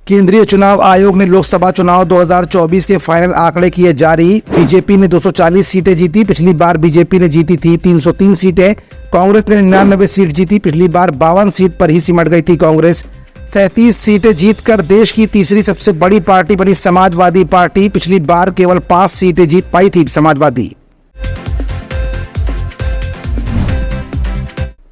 केंद्रीय चुनाव आयोग ने लोकसभा चुनाव 2024 के फाइनल आंकड़े किए जारी। बीजेपी ने 240 सीटें जीती। पिछली बार बीजेपी ने जीती थी 303 सीटें। कांग्रेस ने 99 सीट जीती। पिछली बार 52 सीट पर ही सिमट गई थी कांग्रेस। 37 सीटें जीतकर देश की तीसरी सबसे बड़ी पार्टी बनी समाजवादी पार्टी। पिछली बार केवल 5 सीटें जीत पाई थी समाजवादी।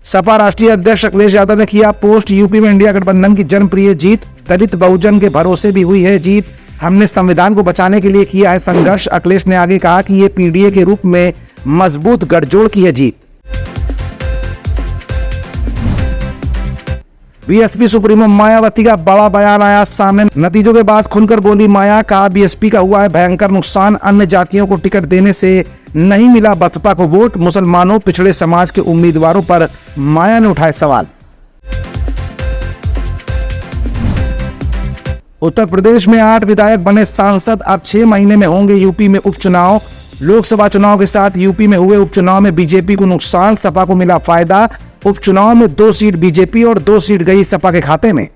सपा राष्ट्रीय अध्यक्ष अखिलेश यादव ने किया पोस्ट, यूपी में इंडिया गठबंधन की जनप्रिय जीत। दलित बहुजन के भरोसे भी हुई है जीत। हमने संविधान को बचाने के लिए किया है संघर्ष। अखिलेश ने आगे कहा कि ये पीडीए के रूप में मजबूत गठजोड़ की है जीत। बीएसपी सुप्रीमो मायावती का बड़ा बयान आया सामने। नतीजों के बाद खुलकर बोली माया, कहा बीएसपी का हुआ है भयंकर नुकसान। अन्य जातियों को टिकट देने से नहीं मिला बसपा को वोट। मुसलमानों, पिछड़े समाज के उम्मीदवारों पर माया ने उठाए सवाल। उत्तर प्रदेश में 8 विधायक बने सांसद। अब 6 महीने में होंगे यूपी में उपचुनाव। लोकसभा चुनाव के साथ यूपी में हुए उपचुनाव में बीजेपी को नुकसान, सपा को मिला फायदा। उपचुनाव में 2 सीट बीजेपी और 2 सीट गई सपा के खाते में।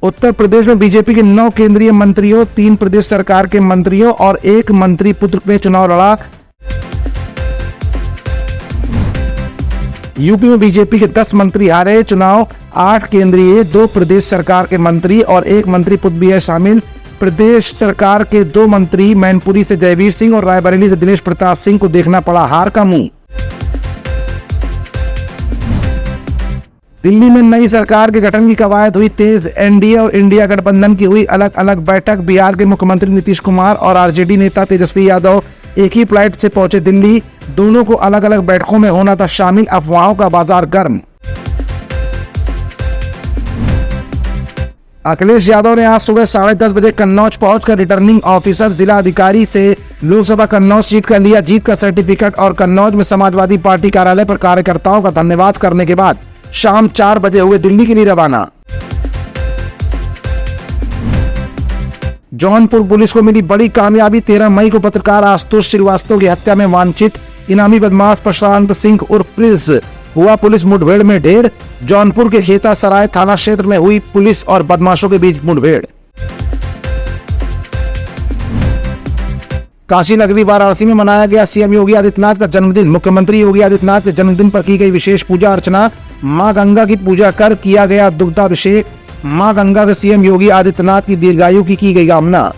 उत्तर प्रदेश में बीजेपी के 9 केंद्रीय मंत्रियों, 3 प्रदेश सरकार के मंत्रियों और 1 मंत्री पुत्र ने चुनाव लड़ा। यूपी में बीजेपी के 10 मंत्री हारे चुनाव। 8 केंद्रीय, 2 प्रदेश सरकार के मंत्री और 1 मंत्री पुत्र भी है शामिल। प्रदेश सरकार के 2 मंत्री मैनपुरी से जयवीर सिंह और रायबरेली से दिनेश प्रताप सिंह को देखना पड़ा हार का मुंह। दिल्ली में नई सरकार के गठन की कवायद हुई तेज। एनडीए और इंडिया गठबंधन की हुई अलग अलग बैठक। बिहार के मुख्यमंत्री नीतीश कुमार और आरजेडी नेता तेजस्वी यादव एक ही फ्लाइट से पहुंचे दिल्ली। दोनों को अलग अलग बैठकों में होना था शामिल। अफवाहों का बाजार गर्म। अखिलेश यादव ने आज सुबह 10:30 बजे कन्नौज पहुंचकर रिटर्निंग ऑफिसर जिला अधिकारी से लोकसभा कन्नौज सीट का लिया जीत का सर्टिफिकेट और कन्नौज में समाजवादी पार्टी कार्यालय पर कार्यकर्ताओं का धन्यवाद करने के बाद शाम 4 बजे हुए दिल्ली के लिए रवाना। जौनपुर पुलिस को मिली बड़ी कामयाबी। 13 मई को पत्रकार आशुतोष श्रीवास्तव की हत्या में वांछित इनामी बदमाश प्रशांत सिंह उर्फ प्रिंस हुआ पुलिस मुठभेड़ में ढेर। जौनपुर के खेता सराय थाना क्षेत्र में हुई पुलिस और बदमाशों के बीच मुठभेड़। काशी नगरी वाराणसी में मनाया गया सीएम योगी आदित्यनाथ का जन्मदिन। मुख्यमंत्री योगी आदित्यनाथ के जन्मदिन पर की गई विशेष पूजा अर्चना। मां गंगा की पूजा कर किया गया दुग्धाभिषेक। मां गंगा से सीएम योगी आदित्यनाथ की दीर्घायु की गई कामना।